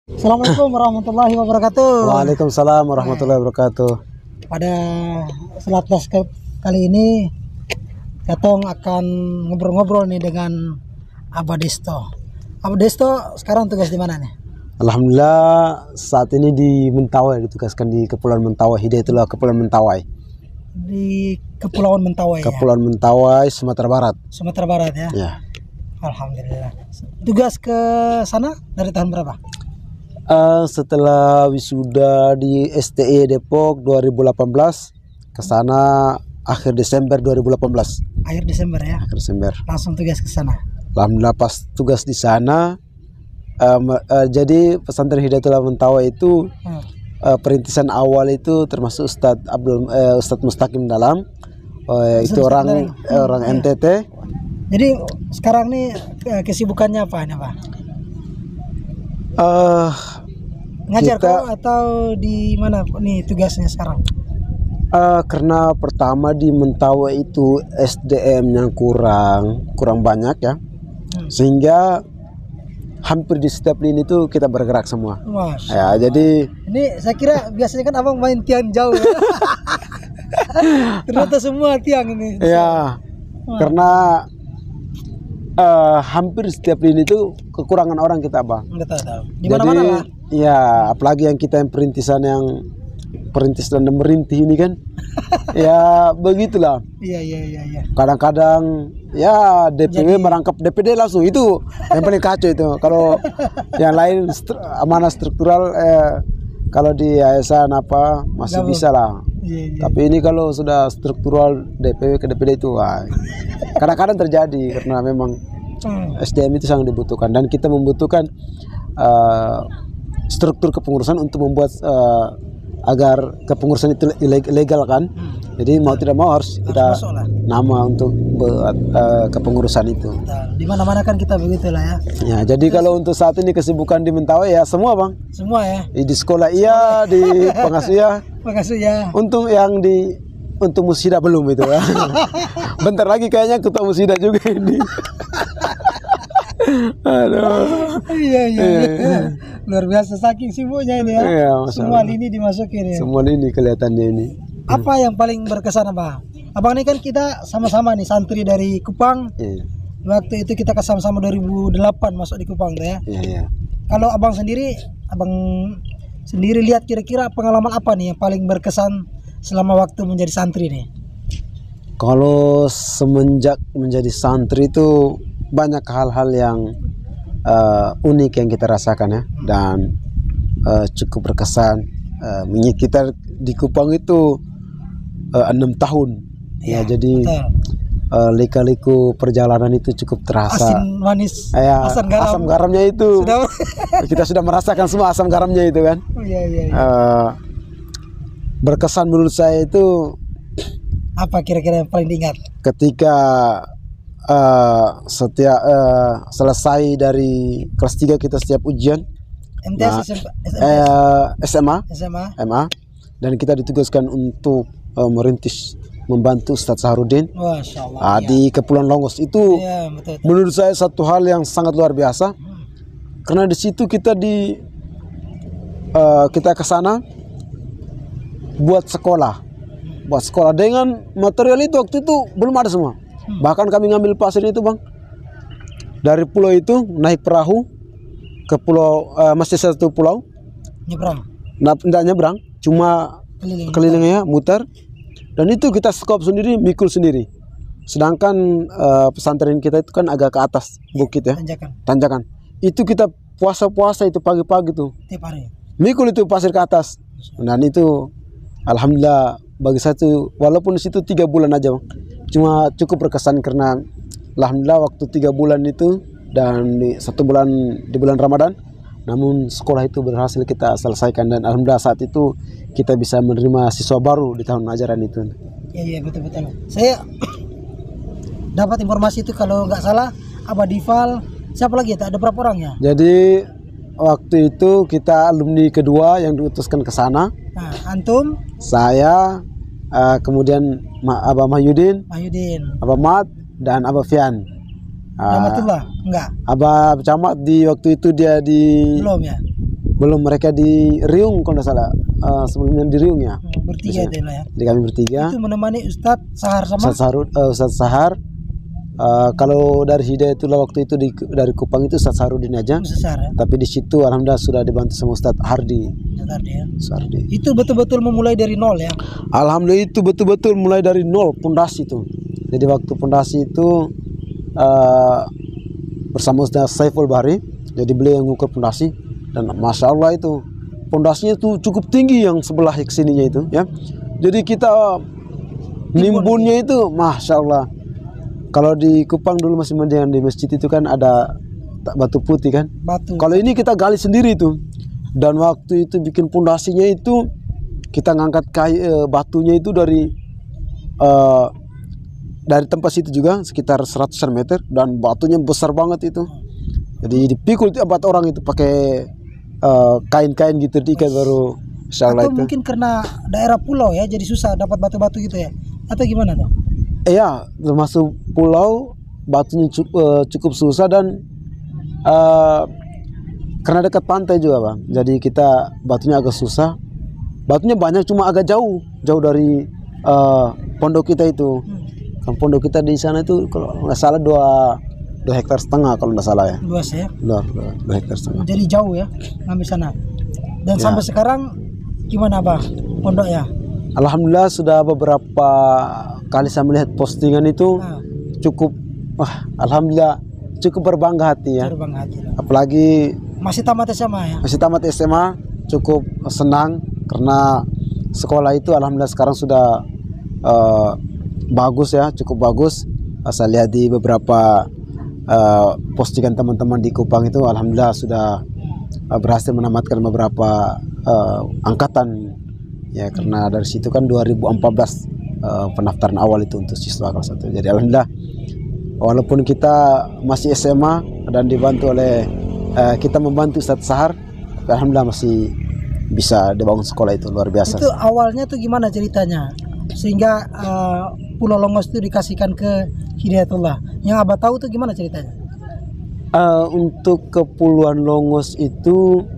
Assalamualaikum warahmatullahi wabarakatuh. Waalaikumsalam warahmatullahi wabarakatuh. Pada selatnas kali ini, Katong akan ngobrol-ngobrol nih dengan Abah Desto. Abah Desto sekarang tugas di mana nih? Alhamdulillah saat ini di Mentawai, ditugaskan di Kepulauan Mentawai. Hidayatullah Kepulauan Mentawai. Di Kepulauan Mentawai. Kepulauan Mentawai, Sumatera Barat. Sumatera Barat ya. Ya. Alhamdulillah. Tugas ke sana dari tahun berapa? Setelah wisuda di STE Depok 2018, ke sana akhir Desember 2018. Akhir Desember ya. Akhir Desember. Langsung tugas ke sana. Alhamdulillah pas tugas di sana, jadi pesantren Hidayatullah Mentawai itu perintisan awal itu termasuk Ustadz Mustaqim Dalam, itu orang NTT. Jadi sekarang nih kesibukannya apa nih Pak? Ngajar kok atau di mana nih tugasnya sekarang? Karena pertama di Mentawai itu SDM-nya kurang banyak ya, sehingga hampir di setiap lini itu kita bergerak semua. Ya, jadi ini saya kira biasanya kan abang main tiang jauh ya. Ternyata semua tiang ini. Ya, karena hampir setiap lini itu kekurangan orang kita bang. Betul. Di mana-mana lah. Ya, apalagi yang kita yang perintis dan merintih ini kan. Ya begitulah. Iya. Kadang-kadang ya DPW merangkap DPD langsung, itu yang paling kacau itu. Kalau yang lain amanah struktural, kalau di yayasan apa masih bisa lah. Iya. Tapi ini kalau sudah struktural DPW ke DPD itu kadang-kadang terjadi karena memang SDM itu sangat dibutuhkan, dan kita membutuhkan struktur kepengurusan untuk membuat agar kepengurusan itu legal kan. Jadi mau tidak mau harus kita nama untuk buat kepengurusan itu. Di mana-mana kan kita begitulah ya. Ya, jadi kalau untuk saat ini kesibukan di Mentawai ya semua bang. Semua ya. Di sekolah iya, di pengasuh ya. Pengasuh ya. Untuk musida belum itu ya. Bentar lagi kayaknya ketua musida juga ini. Aduh. Iya. Luar biasa saking sibuknya ini ya. Iya, semua lini dimasukin ya. Semua lini kelihatannya ini. Apa yang paling berkesan Abang? Abang ini kan kita sama-sama nih santri dari Kupang. Iya. Waktu itu kita sama-sama 2008 masuk di Kupang tuh ya. Iya. Kalau abang sendiri lihat kira-kira pengalaman apa nih yang paling berkesan selama waktu menjadi santri nih? Kalau semenjak menjadi santri itu banyak hal-hal yang unik yang kita rasakan ya, dan cukup berkesan. Kita di Kupang itu 6 tahun ya, jadi lika-liku perjalanan itu cukup terasa. Asin manis, asam garamnya itu kita sudah merasakan semua asam garamnya itu kan. Berkesan menurut saya itu apa kira-kira yang paling diingat? Ketika selesai dari kelas 3 kita setiap ujian SMA, dan kita ditugaskan untuk membantu Ustadz Saharudin di Kepulauan Longos itu. Betul. Menurut saya satu hal yang sangat luar biasa, karena di situ kita ke sana buat sekolah dengan material itu waktu itu belum ada semua. Bahkan kami ngambil pasir itu bang, dari pulau itu naik perahu ke pulau, masih satu pulau nyebrang. Tidak nyebrang, cuma kelilingnya muter, dan itu kita skop sendiri, mikul sendiri. Sedangkan pesantren kita itu kan agak ke atas bukit ya, tanjakan. Itu kita puasa itu pagi-pagi tuh mikul itu pasir ke atas. Dan itu alhamdulillah bagi saya tuh, walaupun di situ 3 bulan aja bang, cuma cukup berkesan karena alhamdulillah waktu 3 bulan itu dan di 1 bulan di bulan Ramadan, namun sekolah itu berhasil kita selesaikan, dan alhamdulillah saat itu kita bisa menerima siswa baru di tahun ajaran itu. Iya betul. Saya dapat informasi itu kalau nggak salah Abah Difal, siapa lagi? Ada berapa orang ya? Jadi waktu itu kita alumni kedua yang diutuskan ke sana. Nah, antum? Saya, kemudian Abah Mahyudin, Abah Mat, dan Abah Fian. Rahmatullah? Enggak. Abah Camat di waktu itu dia di belum ya? Belum, mereka di Riung kalau tidak salah, sebelumnya di Riung ya. Bertiga itu lah ya. Jadi kami bertiga. Itu menemani Ustadz Sahar sama Ustadz Sahar. Kalau dari Hidayah itu waktu itu dari Kupang itu Ustadz Sarudin aja. Ustadz Sahar ya. Tapi di situ alhamdulillah sudah dibantu sama Ustadz Hardi. Ya. Sardi. Itu betul-betul memulai dari nol ya. Alhamdulillah itu betul-betul mulai dari nol pondasi itu. Jadi waktu pondasi itu bersama Ustadz Saiful Bahri. Jadi beliau yang mengukur pondasi dan masya Allah itu pondasinya itu cukup tinggi yang sebelah sininya itu ya. Jadi kita nimbunnya itu masya Allah. Kalau di Kupang dulu masih mendingan, di masjid itu kan ada batu putih kan. Batu. Kalau ini kita gali sendiri itu. Dan waktu itu bikin pondasinya itu kita ngangkat batunya itu dari tempat situ juga sekitar 100 meter dan batunya besar banget itu. Jadi dipikul 4 orang itu pakai kain-kain gitu diikat baru insyaallah itu. Atau mungkin karena daerah pulau ya jadi susah dapat batu-batu gitu ya. Atau gimana tuh? Iya, termasuk pulau batunya cukup susah dan karena dekat pantai juga bang. Jadi kita batunya agak susah. Batunya banyak cuma agak jauh dari pondok kita itu. Kan pondok kita di sana itu kalau nggak salah 2,5 hektar kalau nggak salah ya. Luas ya. 2,5 hektar. Jadi jauh ya ngambil sana. Dan ya. Sampai sekarang gimana bang pondok ya? Alhamdulillah sudah beberapa kali saya melihat postingan itu cukup, alhamdulillah cukup berbangga hati ya. Berbangga hati. Apalagi masih tamat SMA ya. Masih tamat SMA, cukup senang karena sekolah itu alhamdulillah sekarang sudah bagus ya, cukup bagus. Saya lihat di beberapa postingan teman-teman di Kupang itu alhamdulillah sudah berhasil menamatkan beberapa angkatan. Ya karena dari situ kan 2014 pendaftaran awal itu untuk siswa kelas 1. Jadi alhamdulillah walaupun kita masih SMA dan dibantu oleh kita membantu Ustadz Sahar, tapi alhamdulillah masih bisa dibangun sekolah itu luar biasa. Itu awalnya tuh gimana ceritanya sehingga Pulau Longos itu dikasihkan ke Hidayatullah? Yang Abah tahu tuh gimana ceritanya? Untuk Kepulauan Longos itu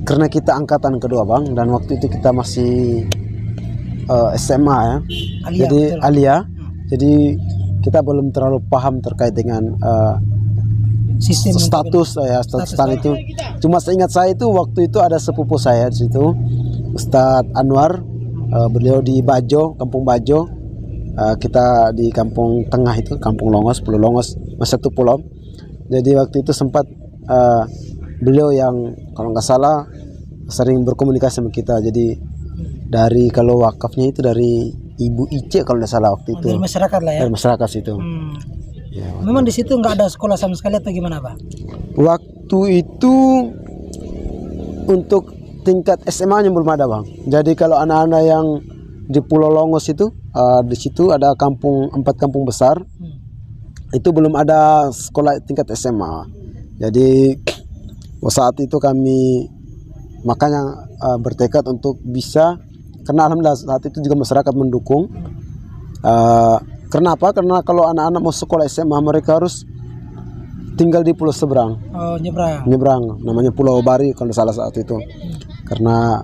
karena kita angkatan kedua bang, dan waktu itu kita masih SMA ya, Alia, jadi betul. Alia, jadi kita belum terlalu paham terkait dengan Sistem status itu. Cuma seingat saya itu waktu itu ada sepupu saya di situ, Ustadz Anwar, beliau di Bajo, Kampung Bajo, kita di Kampung Tengah itu, Kampung Longos, Pulau Longos, masih satu pulau. Jadi waktu itu sempat beliau yang kalau nggak salah sering berkomunikasi sama kita. Jadi dari kalau wakafnya itu dari Ibu Ice kalau nggak salah waktu itu. Dari masyarakat lah ya. Dari masyarakat situ. Ya, memang di situ nggak ada sekolah sama sekali atau gimana Pak? Waktu itu untuk tingkat SMA-nya belum ada bang. Jadi kalau anak-anak yang di Pulau Longos itu di situ ada 4 kampung besar. Itu belum ada sekolah tingkat SMA. Jadi saat itu kami makanya bertekad untuk bisa, karena alhamdulillah saat itu juga masyarakat mendukung. Kenapa? Karena kalau anak-anak mau sekolah SMA mereka harus tinggal di pulau seberang. Oh, nyebrang. Namanya Pulau Bari kalau salah saat itu. Karena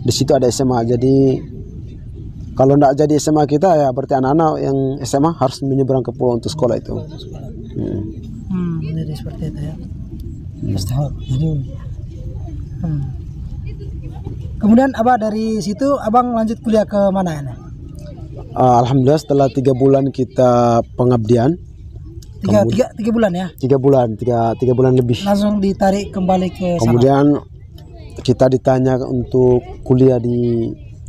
di situ ada SMA. Jadi kalau tidak jadi SMA kita ya berarti anak-anak yang SMA harus menyeberang ke pulau untuk sekolah itu. Jadi seperti itu ya. Kemudian Abah dari situ Abang lanjut kuliah ke mana ya? Alhamdulillah setelah 3 bulan kita pengabdian. 3 bulan ya? 3 bulan lebih. Langsung ditarik kembali ke kemudian sana. Kita ditanya untuk kuliah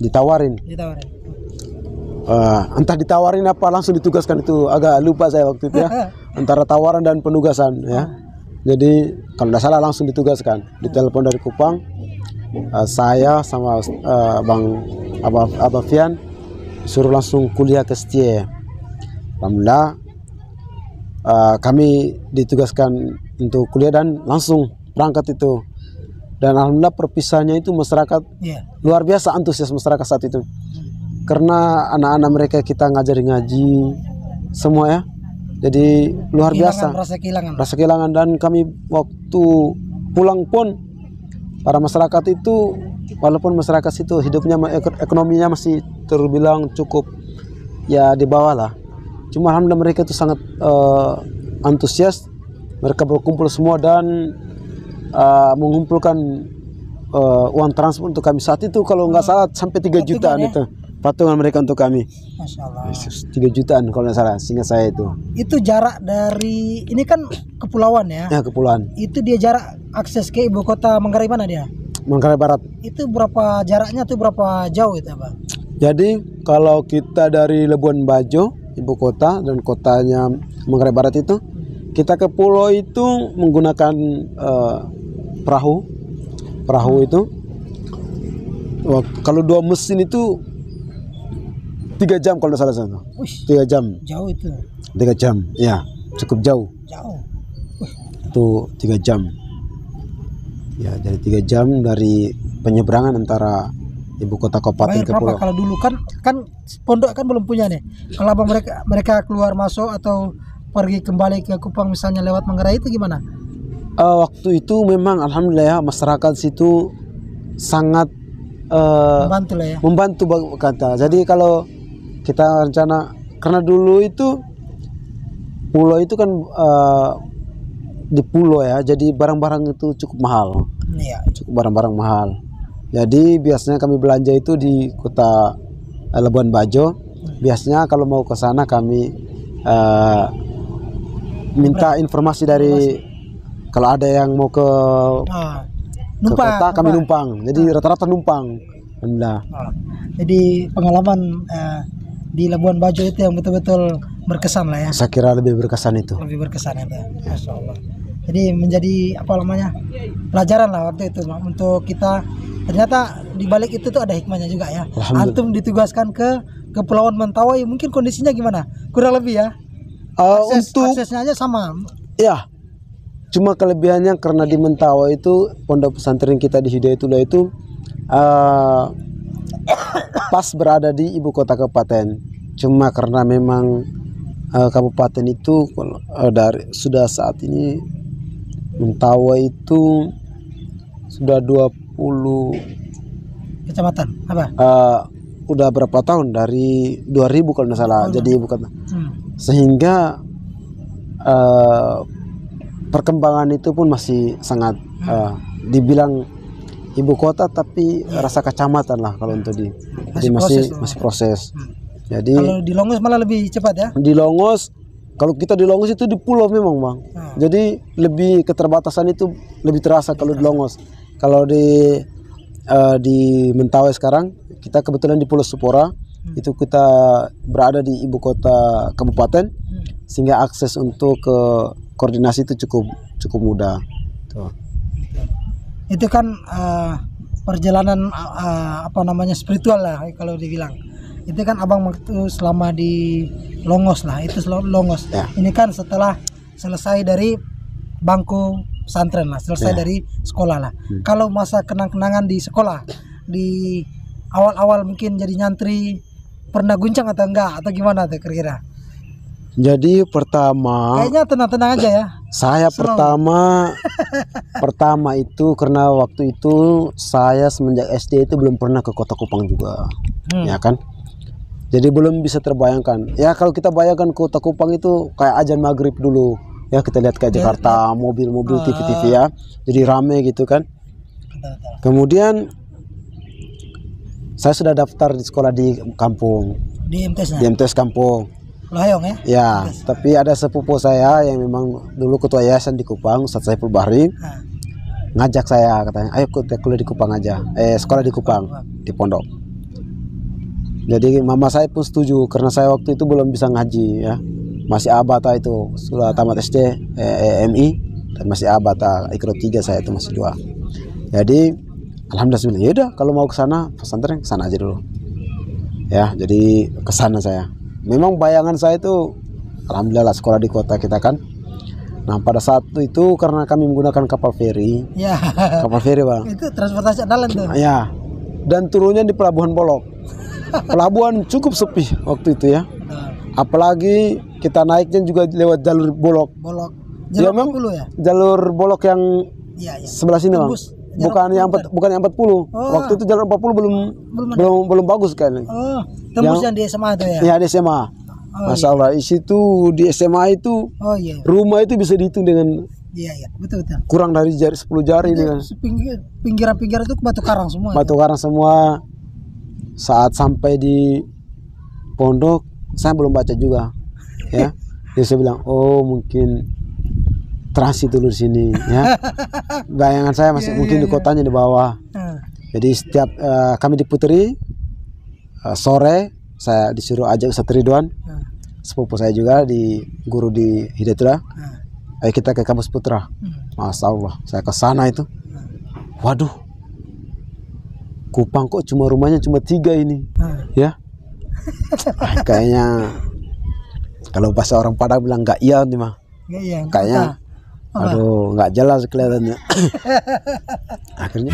ditawarin. Entah ditawarin apa langsung ditugaskan, itu agak lupa saya waktu itu ya. Antara tawaran dan penugasan ya. Jadi kalau tidak salah langsung ditugaskan. Ditelepon dari Kupang. Saya sama Bang Abah Fian disuruh langsung kuliah ke Setie. Alhamdulillah kami ditugaskan untuk kuliah dan langsung berangkat itu. Dan alhamdulillah perpisahannya itu masyarakat luar biasa antusias masyarakat saat itu. Karena anak-anak mereka kita ngajari ngaji semua ya. Jadi luar biasa. Rasa kehilangan dan kami waktu pulang pun para masyarakat itu, walaupun masyarakat itu hidupnya ekonominya masih terbilang cukup ya di bawah lah, cuma alhamdulillah mereka itu sangat antusias. Mereka berkumpul semua dan mengumpulkan uang transport untuk kami. Saat itu kalau nggak salah sampai 3 jutaan ya? itu patungan mereka untuk kami. Masya Allah. 3 jutaan kalau nggak salah, seingat saya itu. Itu jarak dari, ini kan kepulauan ya? Ya, kepulauan. Itu dia jarak akses ke ibu kota Manggarai mana dia? Manggarai Barat. Itu berapa jaraknya tuh, berapa jauh itu Abang? Jadi kalau kita dari Labuan Bajo, ibu kota, dan kotanya Manggarai Barat itu, kita ke pulau itu menggunakan perahu itu. Kalau 2 mesin itu 3 jam kalau tidak salah. 3 jam. Jauh itu. 3 jam, ya, cukup jauh. Jauh. Itu 3 jam. Ya, dari 3 jam dari penyeberangan antara ibu kota kabupaten ke pulau. Kalau dulu kan pondok kan belum punya nih. Kalau Abang mereka keluar masuk atau pergi kembali ke Kupang misalnya lewat Manggarai itu gimana? Waktu itu memang alhamdulillah ya, masyarakat situ sangat Membantu lah ya. membantu kata. Jadi kalau kita rencana, karena dulu itu pulau itu kan di pulau ya, jadi barang-barang itu cukup mahal. Iya. Cukup barang-barang mahal. Jadi biasanya kami belanja itu di kota Labuan Bajo. Biasanya kalau mau ke sana kami minta informasi dari, kalau ada yang mau ke kota kami numpang. Jadi rata-rata numpang. Alhamdulillah. Jadi pengalaman di Labuan Bajo itu yang betul-betul berkesan lah ya. Saya kira lebih berkesan itu. Lebih berkesan itu. Masya Allah. Jadi menjadi apa namanya, pelajaran lah waktu itu untuk kita. Ternyata di balik itu tuh ada hikmahnya juga ya. Antum ditugaskan ke Kepulauan Mentawai, mungkin kondisinya gimana? Kurang lebih ya. Aksesnya aja sama. Ya. Cuma kelebihannya karena di Mentawai itu pondok pesantren kita di Hidayatullah itu pas berada di ibu kota kabupaten. Cuma karena memang kabupaten itu sudah saat ini Mentawai itu sudah 20 kecamatan apa? Udah berapa tahun, dari 2000 kalau tidak salah jadi ibu kota. Sehingga perkembangan itu pun masih sangat dibilang ibu kota tapi rasa kecamatan lah kalau untuk jadi masih proses. Jadi kalau di Longos malah lebih cepat ya. Di Longos, kalau kita di Longos itu di pulau memang Bang. Jadi lebih keterbatasan itu lebih terasa kalau di Longos. Kalau di Mentawai sekarang kita kebetulan di Pulau Supora, itu kita berada di ibu kota kabupaten, sehingga akses untuk ke koordinasi itu cukup mudah. Tuh. Itu kan perjalanan apa namanya, spiritual lah kalau dibilang. Itu kan Abang waktu selama di Longos lah, itu Longos. Ya. Ini kan setelah selesai dari bangku pesantren lah, selesai dari sekolah lah. Kalau masa kenang-kenangan di sekolah, di awal-awal mungkin jadi nyantri, pernah guncang atau enggak, atau gimana tuh kira-kira? Jadi pertama, kayaknya tenang-tenang aja ya. Saya pertama itu karena waktu itu saya semenjak SD itu belum pernah ke Kota Kupang juga, ya kan. Jadi belum bisa terbayangkan. Ya kalau kita bayangkan Kota Kupang itu kayak azan maghrib dulu. Ya kita lihat kayak Jakarta, mobil-mobil, TV-TV ya. Jadi rame gitu kan. Kemudian saya sudah daftar di sekolah di kampung. Di MTS-nya? Di MTS kampung. Lohayong ya? Ya, tapi ada sepupu saya yang memang dulu ketua yayasan di Kupang, Ustaz Saiful Bahri. Ngajak saya, katanya, ayo kita kuliah di Kupang aja. Sekolah di Kupang, di pondok. Jadi mama saya pun setuju karena saya waktu itu belum bisa ngaji ya. Masih abata itu, sudah tamat SD, MI dan masih abata, ikro 3 saya itu masih 2. Jadi alhamdulillah, ya udah kalau mau ke sana pesantren ke sana aja dulu. Ya, jadi ke sana saya. Memang bayangan saya itu alhamdulillah sekolah di kota kita kan. Nah, pada saat itu karena kami menggunakan kapal feri. Ya. Kapal feri, Bang. Itu transportasi andalan tuh. Ya. Dan turunnya di Pelabuhan Bolok. Pelabuhan cukup sepi waktu itu ya. Apalagi kita naiknya juga lewat jalur Bolok. Jalur ya, dulu ya? Jalur Bolok yang Iya, iya. Sebelah sini bang. Tembus Bukan yang 40. Waktu itu jalan 40 belum bagus kan. Oh, tembus yang di SMA itu ya? Iya di SMA. Masya Allah, di situ di SMA itu Iya. rumah itu bisa dihitung dengan Iya, betul. kurang dari 10 jari ini kan. Pinggiran-pinggiran itu batu karang semua. Batu karang semua. Saat sampai di pondok, saya belum baca juga, ya. Jadi saya bilang, oh mungkin transit dulu di sini, ya. Bayangan saya masih mungkin di kotanya di bawah. Jadi setiap kami diputeri sore, saya disuruh ajak Ustaz Ridwan, sepupu saya juga di guru di Hidayatullah. Ayo kita ke kampus Putra. Masya Allah, saya ke sana itu. Waduh, Kupang kok cuma rumahnya cuma 3 ini, ya. Kayaknya kalau bahasa orang Padang bilang nggak iya nih mah. Kayaknya, aduh nggak jelas kelihatannya. Akhirnya.